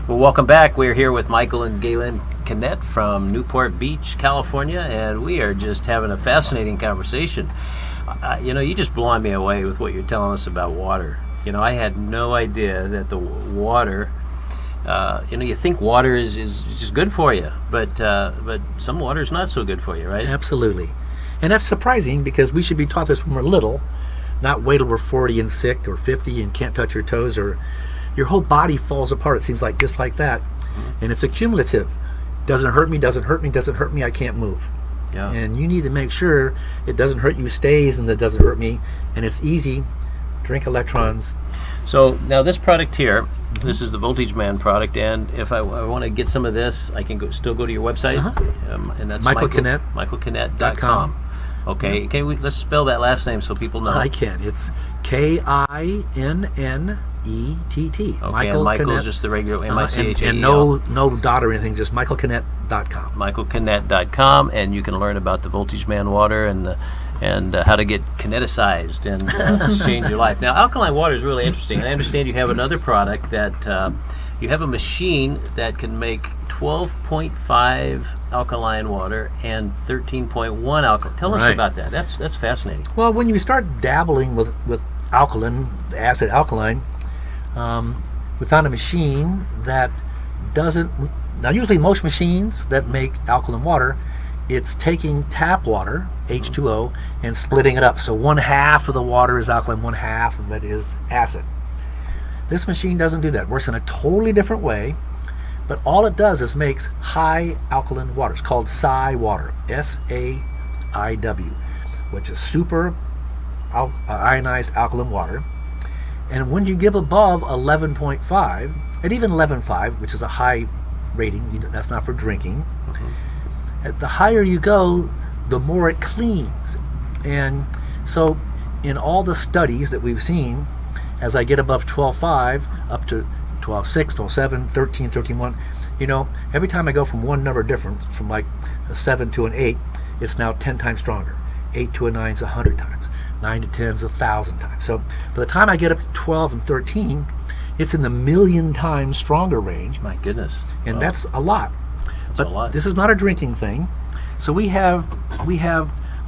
Well, welcome back. We're here with Michael and Galen Kinnett from Newport Beach, California, and we are just having a fascinating conversation. You just blowing me away with what you're telling us about water. I had no idea that the water, you think water is just good for you, but some water is not so good for you, right? Absolutely. And that's surprising because we should be taught this when we're little, not wait till we're 40 and sick or 50 and can't touch your toes, or your whole body falls apart, it seems like, just like that. And it's accumulative. Doesn't hurt me, doesn't hurt me, doesn't hurt me, I can't move. Yeah. And you need to make sure it doesn't hurt you, stays, and that doesn't hurt me. And it's easy. Drink electrons. So now this product here, this is the Voltage Man product, and if I want to get some of this, I can still go to your website, and that's Michael Kinnett. michaelkinnett.com. Okay, let's spell that last name so people know. I can. It's Kinnett. Okay, Michael and Michael's Kinnett. just the regular M-I-C-H-A-E-L. And no dot or anything, just michaelkinnett.com. michaelkinnett.com, and you can learn about the Voltage Man water and how to get kinneticized and change your life. Now, alkaline water is really interesting. I understand you have another product that you have a machine that can make 12.5 alkaline water and 13.1 alkaline. Tell us about that. That's fascinating. Well, when you start dabbling with alkaline, the acid alkaline, we found a machine that doesn't. Now, usually most machines that make alkaline water, it's taking tap water, H2O, and splitting it up. So one half of the water is alkaline, one half of it is acid. This machine doesn't do that. It works in a totally different way, but all it does is makes high alkaline water. It's called SAIW water, SAIW, which is super ionized alkaline water. And when you give above 11.5, and even 11.5, which is a high rating, that's not for drinking, the higher you go, the more it cleans. And so in all the studies that we've seen, as I get above 12.5 up to 12.6, 12.7, 13, 13.1, every time I go from one number different, from like a 7 to an 8, it's now 10 times stronger. 8 to a 9 is 100 times. 9 to 10 is 1,000 times. So by the time I get up to 12 and 13, it's in the million times stronger range. My goodness. And that's a lot. That's a lot. This is not a drinking thing. So we have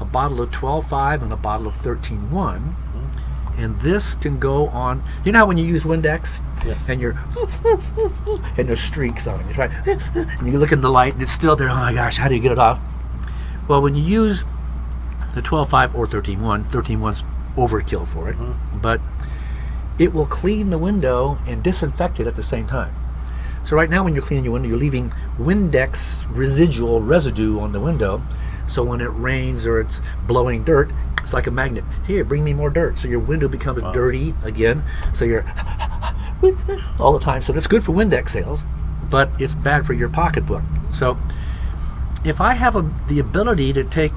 a bottle of 12.5 and a bottle of 13.1. And this can go on. You know how when you use Windex, yes, and and there's streaks on it, right? And you look in the light and it's still there. Oh my gosh, how do you get it off? Well, when you use the 12.5 or 13.1, 13.1's overkill for it, but it will clean the window and disinfect it at the same time. So right now when you're cleaning your window, you're leaving Windex residue on the window. So when it rains or it's blowing dirt, it's like a magnet. Here, bring me more dirt. So your window becomes dirty again. So you're all the time. So that's good for Windex sales, but it's bad for your pocketbook. So if I have the ability to take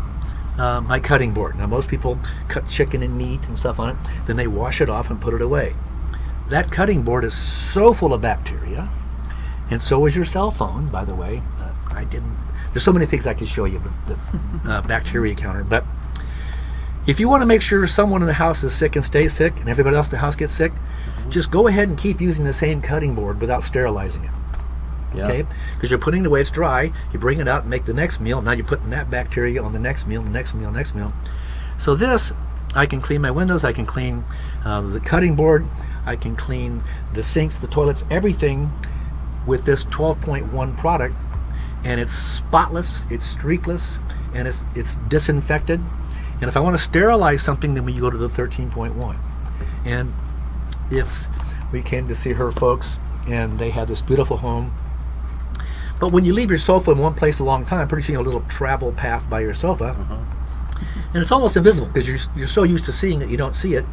my cutting board. Now most people cut chicken and meat and stuff on it, then they wash it off and put it away. That cutting board is so full of bacteria, and so is your cell phone, by the way. There's so many things I could show you with the bacteria counter, but if you want to make sure someone in the house is sick and stays sick and everybody else in the house gets sick, just go ahead and keep using the same cutting board without sterilizing it. Yeah. Okay, because you're putting it away, it's dry, you bring it out and make the next meal. Now you're putting that bacteria on the next meal, the next meal, next meal. So this, I can clean my windows, I can clean the cutting board, I can clean the sinks, the toilets, everything with this 12.1 product, and it's spotless, it's streakless, and it's disinfected. And if I want to sterilize something, then we go to the 13.1. And we came to see her folks, and they had this beautiful home. But when you leave your sofa in one place a long time, pretty soon you have a little travel path by your sofa. And it's almost invisible because you're so used to seeing it, you don't see it.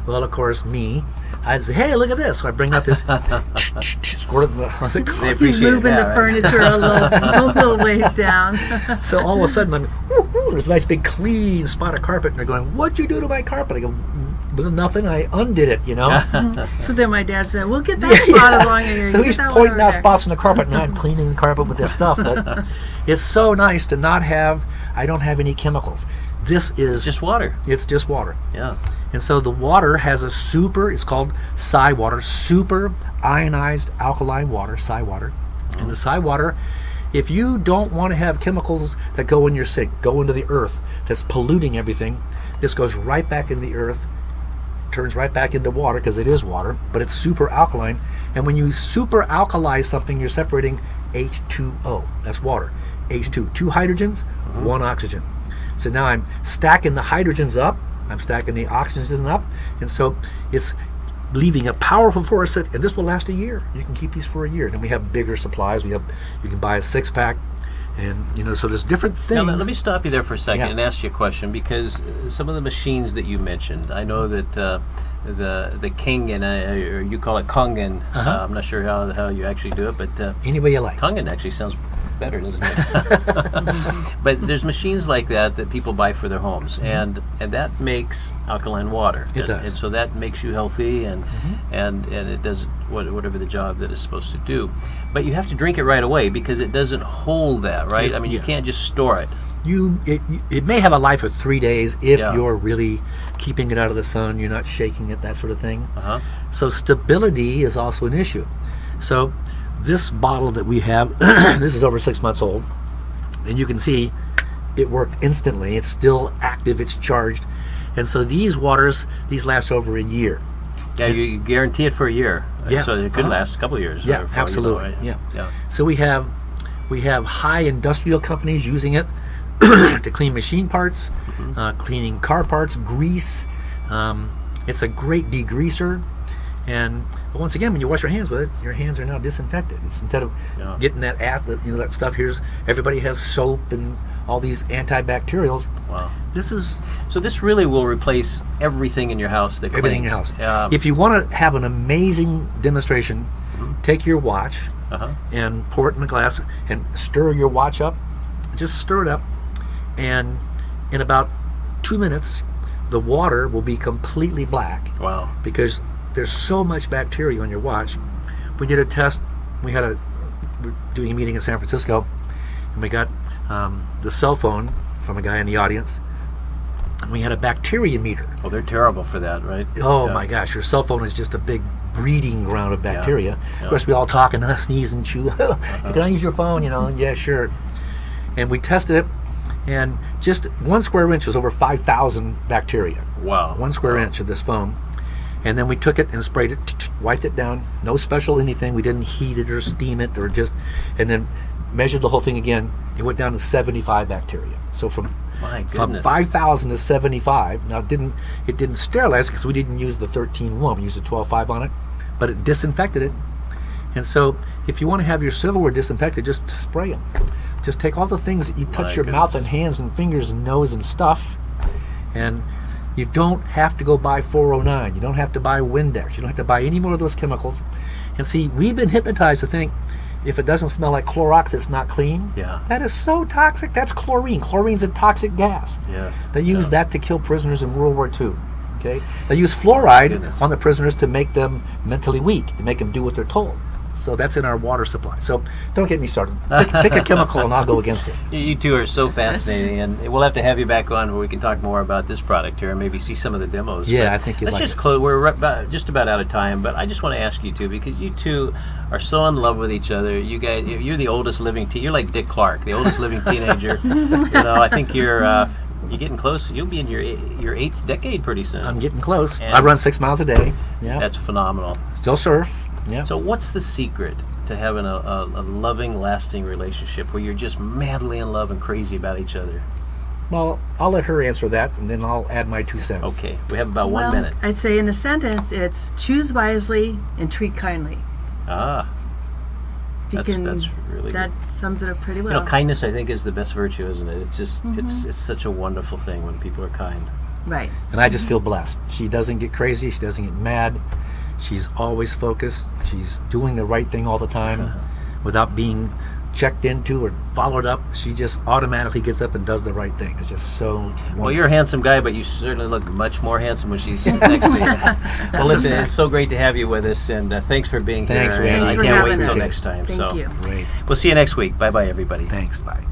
Well, of course, I'd say, hey, look at this. So I bring out this squirt of the car. He's moving the furniture a little ways down. So all of a sudden, there's a nice big clean spot of carpet, and they're going, what'd you do to my carpet? I go, nothing, I undid it, So then my dad said, we'll get that spot along here. So he's pointing out spots on the carpet, and I'm cleaning the carpet with this stuff. But it's so nice to I don't have any chemicals. This is just water. It's just water. Yeah. And so the water has a it's called Psi water, super ionized alkaline water, Psi water. And the Psi water, if you don't want to have chemicals that go in your sink, go into the earth, that's polluting everything, this goes right back into the earth, turns right back into water because it is water, but it's super alkaline. And when you super alkalize something, you're separating H2O, that's water. H2, 2 hydrogens, 1 oxygen. So now I'm stacking the hydrogens up, I'm stacking the oxygens up, and so it's leaving a powerful force, and this will last a year. You can keep these for a year. Then we have bigger supplies. You can buy a 6-pack, and so there's different things. Now, let me stop you there for a second Yeah. and ask you a question, because some of the machines that you mentioned, I know that the Kangen, or you call it Kangen. I'm not sure how you actually do it, but Any way you like. Kangen actually sounds better, doesn't it? But there's machines like that people buy for their homes, and that makes alkaline water. It does. And so that makes you healthy, and it does whatever the job that it's supposed to do. But you have to drink it right away because it doesn't hold that, right? I mean, you can't just store it. It may have a life of 3 days if Yeah. you're really keeping it out of the sun, you're not shaking it, that sort of thing. So stability is also an issue. So this bottle that we have, this is over 6 months old, and you can see it worked instantly. It's still active, it's charged. And so these waters, these last over a year. Yeah, you guarantee it for a year. Yeah. So it could last a couple of years. Yeah, for all you know, absolutely. right? Yeah. So we have high industrial companies using it to clean machine parts, cleaning car parts, grease. It's a great degreaser. And once again, when you wash your hands with it, your hands are now disinfected. It's instead of getting that that stuff. Everybody has soap and all these antibacterials. Wow. So this really will replace everything in your house that everything in cleans. your house. If you want to have an amazing demonstration, take your watch and pour it in a glass and stir your watch up. Just stir it up, and in about 2 minutes, the water will be completely black. Wow. Because there's so much bacteria on your watch. We did a test. We're doing a meeting in San Francisco, and we got the cell phone from a guy in the audience, and we had a bacteria meter. Oh, they're terrible for that, right? Oh Yeah. my gosh, your cell phone is just a big breeding ground of bacteria. Yeah. Of course, we all talk and sneeze and chew. Can I use your phone? Yeah, sure. And we tested it, and just 1 square inch was over 5,000 bacteria. Wow. 1 square inch of this foam. And then we took it and sprayed it, wiped it down. No special anything. We didn't heat it or steam it and then measured the whole thing again. It went down to 75 bacteria. So from My goodness. 5,000 to 75. Now it didn't sterilize because we didn't use the 13.1. We used the 12.5 on it, but it disinfected it. And so if you want to have your silverware disinfected, just spray them. Just take all the things that you touch My your mouth goodness. and hands and fingers and nose and stuff, and you don't have to go buy 409. You don't have to buy Windex. You don't have to buy any more of those chemicals. And see, we've been hypnotized to think if it doesn't smell like Clorox, it's not clean. Yeah. That is so toxic. That's chlorine. Chlorine's a toxic gas. Yes. They used that to kill prisoners in World War II. Okay. They used fluoride Goodness. on the prisoners to make them mentally weak, to make them do what they're told. So that's in our water supply. So don't get me started. Pick a chemical and I'll go against it. You two are so fascinating, and we'll have to have you back on where we can talk more about this product here and maybe see some of the demos. Yeah, But I think you'd let's like just it. close. We're just about out of time, but I just want to ask you two, because you two are so in love with each other. You guys, you're the oldest living you're like Dick Clark, the oldest living teenager. I think you're getting close. You'll be in your 8th decade pretty soon. I'm getting close. And I run 6 miles a day. Yeah. That's phenomenal. Still surf. Yeah. So what's the secret to having a loving, lasting relationship where you're just madly in love and crazy about each other? Well, I'll let her answer that, and then I'll add my 2 cents. Okay, we have about 1 minute. I'd say in a sentence, it's choose wisely and treat kindly. If you That's really that good. sums it up pretty well. Kindness, I think, is the best virtue, isn't it? It's just it's such a wonderful thing when people are kind. Right. And I just feel blessed. She doesn't get crazy. She doesn't get mad. She's always focused. She's doing the right thing all the time without being checked into or followed up. She just automatically gets up and does the right thing. It's just so wonderful. Well, you're a handsome guy, but you certainly look much more handsome when she's next to you. Well, listen, it's so great to have you with us, and thanks for being Thanks, here. Randy. And Thanks I for can't wait having until us. next time. Thank so you. Great. we'll see you next week. Bye-bye, everybody. Thanks. Bye.